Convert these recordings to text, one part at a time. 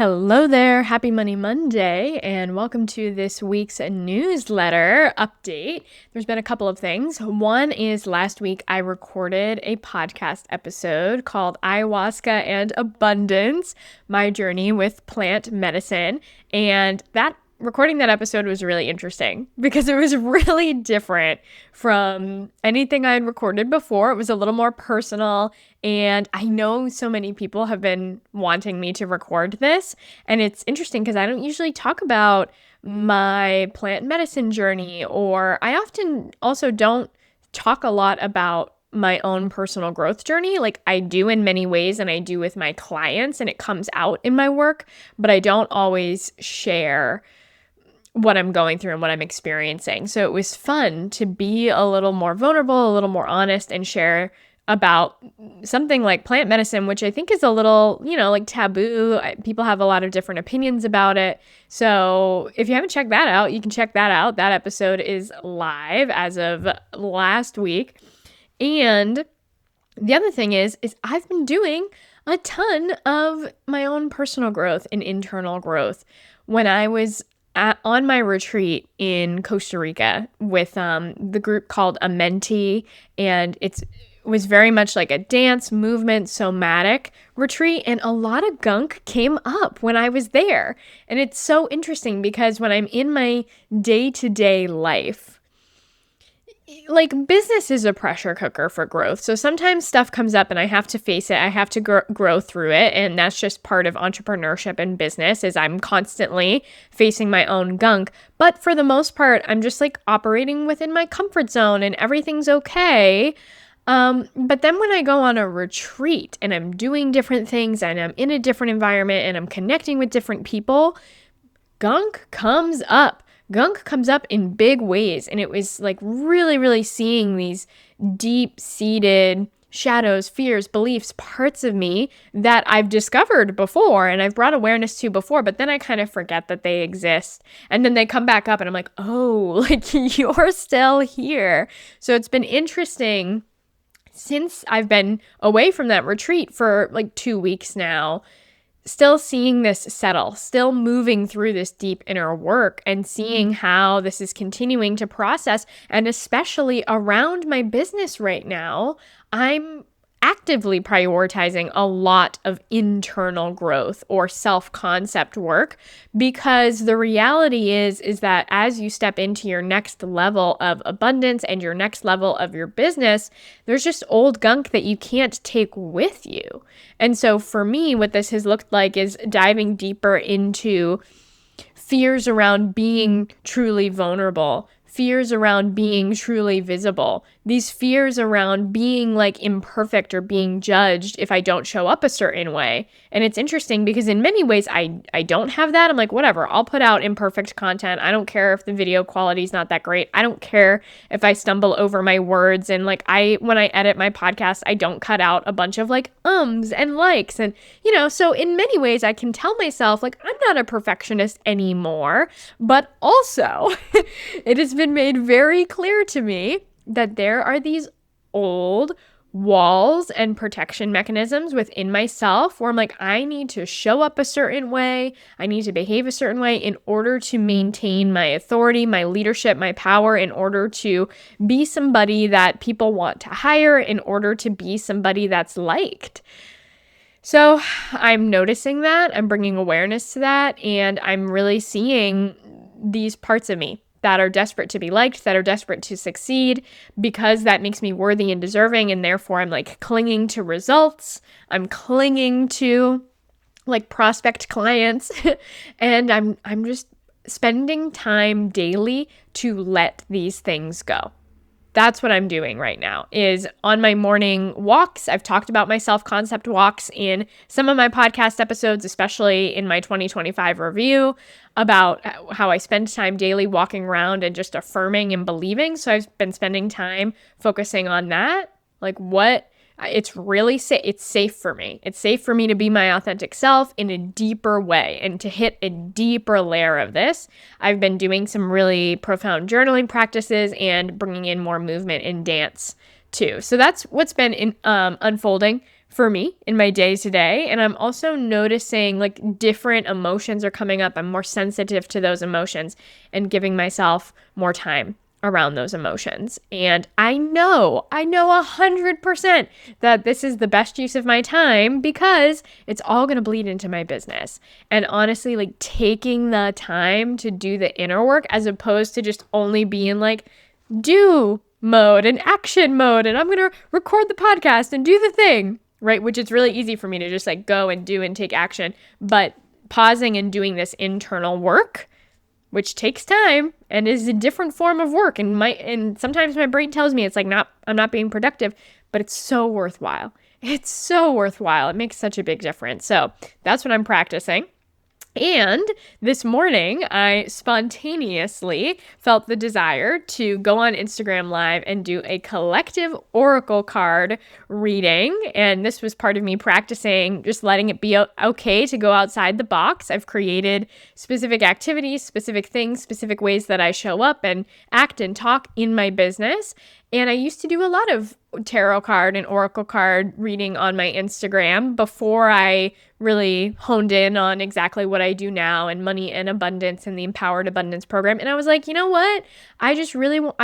Hello there. Happy Money Monday, and welcome to this week's newsletter update. There's been a couple of things. One is last week I recorded a podcast episode called Ayahuasca and Abundance, My Journey with Plant Medicine. And recording that episode was really interesting because it was really different from anything I had recorded before. It was a little more personal, and I know so many people have been wanting me to record this, and it's interesting because I don't usually talk about my plant medicine journey, or I often also don't talk a lot about my own personal growth journey. Like I do in many ways, and I do with my clients, and it comes out in my work, but I don't always share what I'm going through and what I'm experiencing. So it was fun to be a little more vulnerable, a little more honest, and share about something like plant medicine, which I think is a little, like taboo. People have a lot of different opinions about it. So if you haven't checked that out, you can check that out. That episode is live as of last week. And the other thing is I've been doing a ton of my own personal growth and internal growth. When I was on my retreat in Costa Rica with the group called Amenti, and it was very much like a dance, movement, somatic retreat, and a lot of gunk came up when I was there. And it's so interesting because when I'm in my day-to-day life, like business is a pressure cooker for growth. So sometimes stuff comes up and I have to face it. I have to grow through it. And that's just part of entrepreneurship and business is I'm constantly facing my own gunk. But for the most part, I'm just like operating within my comfort zone and everything's okay. But then when I go on a retreat and I'm doing different things and I'm in a different environment and I'm connecting with different people, gunk comes up. Gunk comes up in big ways, and it was like really, really seeing these deep-seated shadows, fears, beliefs, parts of me that I've discovered before and I've brought awareness to before, but then I kind of forget that they exist. And then they come back up and I'm like, oh, like you're still here. So it's been interesting since I've been away from that retreat for like 2 weeks now, still seeing this settle, still moving through this deep inner work and seeing how this is continuing to process. And especially around my business right now, I'm actively prioritizing a lot of internal growth or self-concept work, because the reality is that as you step into your next level of abundance and your next level of your business, there's just old gunk that you can't take with you. And so for me, what this has looked like is diving deeper into fears around being truly vulnerable, fears around being truly visible, these fears around being like imperfect or being judged if I don't show up a certain way. And it's interesting because in many ways I don't have that. I'm like, whatever, I'll put out imperfect content. I don't care if the video quality is not that great. I don't care if I stumble over my words. And like when I edit my podcast, I don't cut out a bunch of like ums and likes. And, so in many ways I can tell myself like, I'm not a perfectionist anymore, but also it has been made very clear to me that there are these old walls and protection mechanisms within myself where I'm like, I need to show up a certain way. I need to behave a certain way in order to maintain my authority, my leadership, my power, in order to be somebody that people want to hire, in order to be somebody that's liked. So I'm noticing that, I'm bringing awareness to that, and I'm really seeing these parts of me that are desperate to be liked, that are desperate to succeed, because that makes me worthy and deserving, and therefore I'm like clinging to results, I'm clinging to like prospect clients, and I'm just spending time daily to let these things go. That's what I'm doing right now, is on my morning walks. I've talked about my self-concept walks in some of my podcast episodes, especially in my 2025 review, about how I spend time daily walking around and just affirming and believing. So I've been spending time focusing on that. Like it's really it's safe for me. It's safe for me to be my authentic self in a deeper way and to hit a deeper layer of this. I've been doing some really profound journaling practices and bringing in more movement and dance too. So that's what's been unfolding for me in my day to day. And I'm also noticing like different emotions are coming up. I'm more sensitive to those emotions and giving myself more time around those emotions. And I know 100% that this is the best use of my time because it's all going to bleed into my business. And honestly, like taking the time to do the inner work as opposed to just only being like do mode and action mode and I'm going to record the podcast and do the thing, right? Which it's really easy for me to just like go and do and take action, but pausing and doing this internal work, which takes time and is a different form of work. And sometimes my brain tells me it's like I'm not being productive, but it's so worthwhile. It's so worthwhile. It makes such a big difference. So that's what I'm practicing. And this morning, I spontaneously felt the desire to go on Instagram Live and do a collective oracle card reading. And this was part of me practicing just letting it be okay to go outside the box. I've created specific activities, specific things, specific ways that I show up and act and talk in my business. And I used to do a lot of tarot card and oracle card reading on my Instagram before I really honed in on exactly what I do now and money and abundance and the Empowered Abundance program. And I was like, you know what? I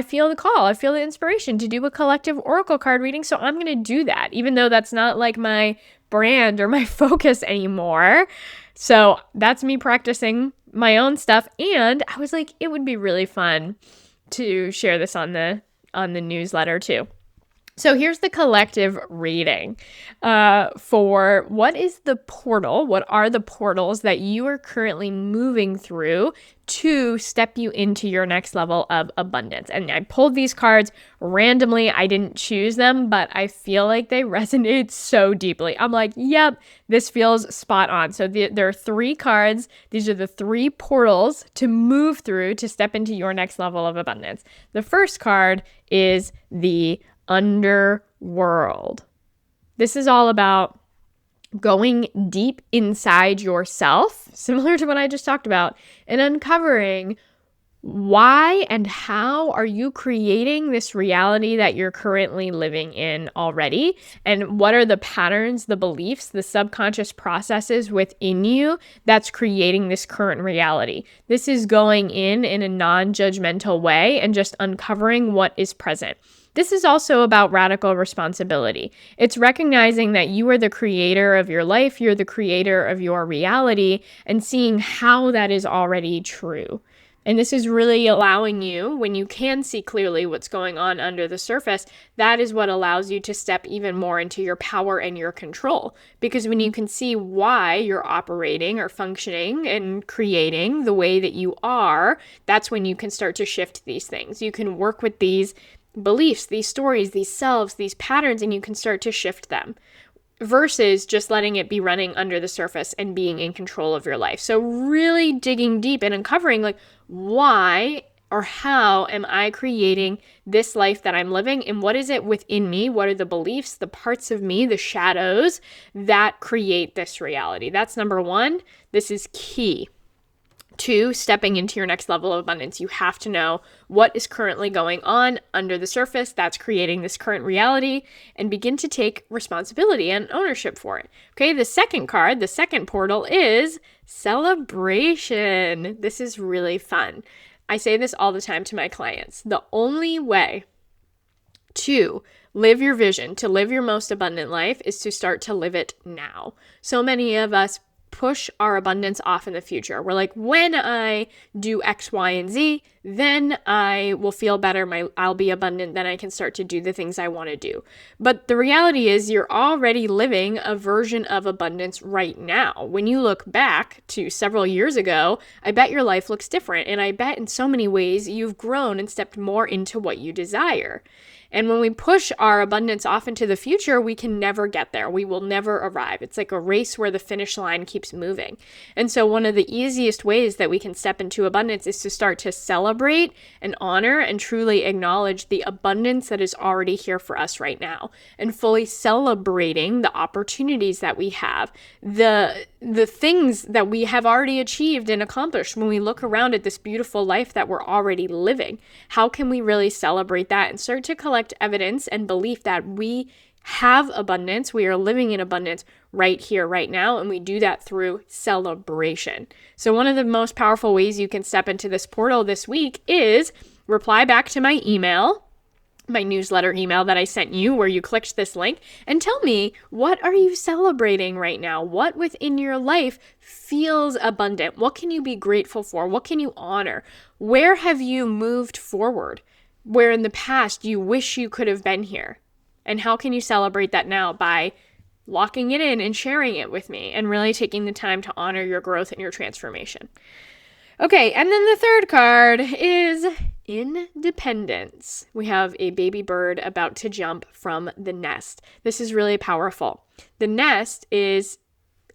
feel the call. I feel the inspiration to do a collective oracle card reading. So I'm going to do that, even though that's not like my brand or my focus anymore. So that's me practicing my own stuff. And I was like, it would be really fun to share this on the newsletter too. So here's the collective reading for what are the portals that you are currently moving through to step you into your next level of abundance. And I pulled these cards randomly. I didn't choose them, but I feel like they resonate so deeply. I'm like, yep, this feels spot on. So there are 3 cards. These are the 3 portals to move through to step into your next level of abundance. The first card is the underworld. This is all about going deep inside yourself, similar to what I just talked about, and uncovering why and how are you creating this reality that you're currently living in already? And what are the patterns, the beliefs, the subconscious processes within you that's creating this current reality? This is going in a non-judgmental way and just uncovering what is present. This is also about radical responsibility. It's recognizing that you are the creator of your life, you're the creator of your reality, and seeing how that is already true. And this is really allowing you, when you can see clearly what's going on under the surface, that is what allows you to step even more into your power and your control. Because when you can see why you're operating or functioning and creating the way that you are, that's when you can start to shift these things. You can work with these beliefs, these stories, these selves, these patterns, and you can start to shift them versus just letting it be running under the surface and being in control of your life. So really digging deep and uncovering like why or how am I creating this life that I'm living, and what is it within me? What are the beliefs, the parts of me, the shadows that create this reality? That's number 1. This is key to stepping into your next level of abundance. You have to know what is currently going on under the surface that's creating this current reality and begin to take responsibility and ownership for it. Okay, the second card, the second portal is celebration. This is really fun. I say this all the time to my clients. The only way to live your vision, to live your most abundant life, is to start to live it now. So many of us push our abundance off in the future. We're like, when I do X, Y, and Z, then I will feel better. I'll be abundant. Then I can start to do the things I want to do. But the reality is you're already living a version of abundance right now. When you look back to several years ago, I bet your life looks different. And I bet in so many ways you've grown and stepped more into what you desire. And when we push our abundance off into the future, we can never get there. We will never arrive. It's like a race where the finish line keeps moving. And so one of the easiest ways that we can step into abundance is to start to celebrate and honor and truly acknowledge the abundance that is already here for us right now, and fully celebrating the opportunities that we have, the things that we have already achieved and accomplished. When we look around at this beautiful life that we're already living, how can we really celebrate that and start to collect evidence and belief that we have abundance. We are living in abundance right here, right now. And we do that through celebration. So one of the most powerful ways you can step into this portal this week is reply back to my email, my newsletter email that I sent you, where you clicked this link, and tell me, what are you celebrating right now? What within your life feels abundant? What can you be grateful for? What can you honor? Where have you moved forward? Where in the past you wish you could have been here? And how can you celebrate that now by locking it in and sharing it with me and really taking the time to honor your growth and your transformation? Okay, and then the third card is independence. We have a baby bird about to jump from the nest. This is really powerful. The nest is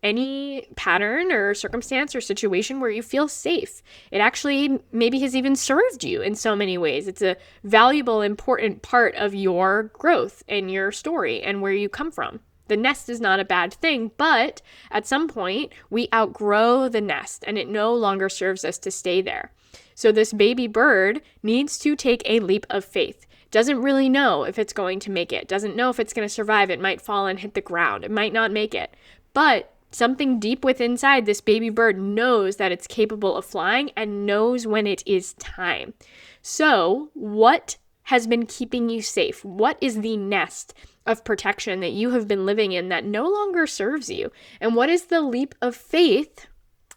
any pattern or circumstance or situation where you feel safe. It actually maybe has even served you in so many ways. It's a valuable, important part of your growth and your story and where you come from. The nest is not a bad thing, but at some point we outgrow the nest and it no longer serves us to stay there. So this baby bird needs to take a leap of faith. Doesn't really know if it's going to make it. Doesn't know if it's going to survive. It might fall and hit the ground. It might not make it. But something deep within inside this baby bird knows that it's capable of flying and knows when it is time. So what has been keeping you safe? What is the nest of protection that you have been living in that no longer serves you? And what is the leap of faith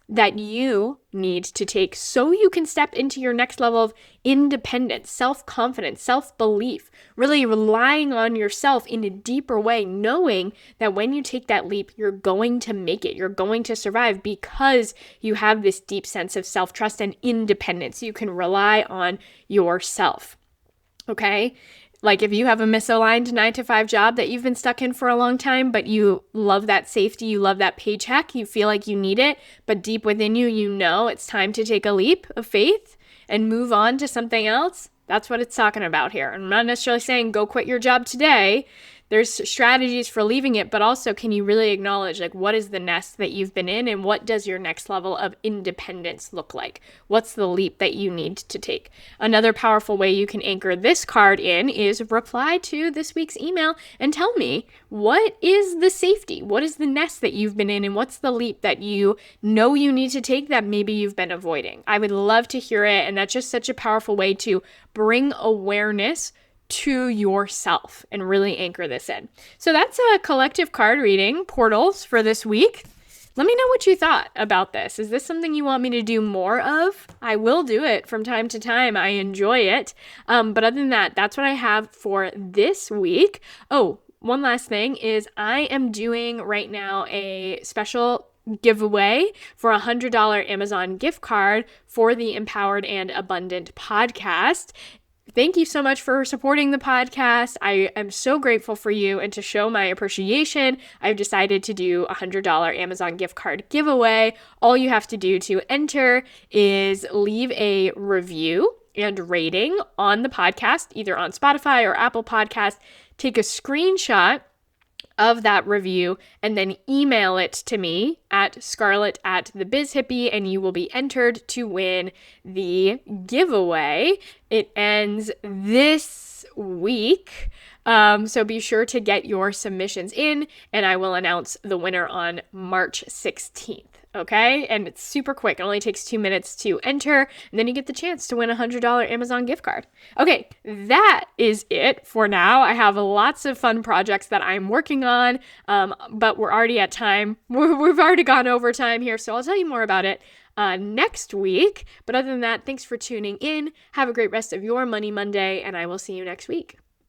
that you need to take so you can step into your next level of independence, self-confidence, self-belief, really relying on yourself in a deeper way, knowing that when you take that leap, you're going to make it, you're going to survive because you have this deep sense of self-trust and independence. You can rely on yourself, okay? Like if you have a misaligned 9-to-5 job that you've been stuck in for a long time, but you love that safety, you love that paycheck, you feel like you need it, but deep within you, you know it's time to take a leap of faith and move on to something else. That's what it's talking about here. I'm not necessarily saying go quit your job today. There's strategies for leaving it, but also can you really acknowledge like what is the nest that you've been in and what does your next level of independence look like? What's the leap that you need to take? Another powerful way you can anchor this card in is reply to this week's email and tell me what is the safety? What is the nest that you've been in and what's the leap that you know you need to take that maybe you've been avoiding? I would love to hear it, and that's just such a powerful way to bring awareness to yourself and really anchor this in. So that's a collective card reading, portals, for this week. Let me know what you thought about this. Is this something you want me to do more of? I will do it from time to time. I enjoy it. But other than that, that's what I have for this week. Oh, one last thing is I am doing right now a special giveaway for a $100 Amazon gift card for the Empowered and Abundant podcast. Thank you so much for supporting the podcast. I am so grateful for you, and to show my appreciation, I've decided to do a $100 Amazon gift card giveaway. All you have to do to enter is leave a review and rating on the podcast, either on Spotify or Apple Podcast. Take a screenshot of that review and then email it to me at scarlett@thebizhippie, and you will be entered to win the giveaway. It ends this week, so be sure to get your submissions in, and I will announce the winner on March 16th. Okay, and it's super quick. It only takes 2 minutes to enter, and then you get the chance to win a $100 Amazon gift card. Okay, that is it for now. I have lots of fun projects that I'm working on, but we're already at time. We've already gone over time here, so I'll tell you more about it next week. But other than that, thanks for tuning in. Have a great rest of your Money Monday, and I will see you next week.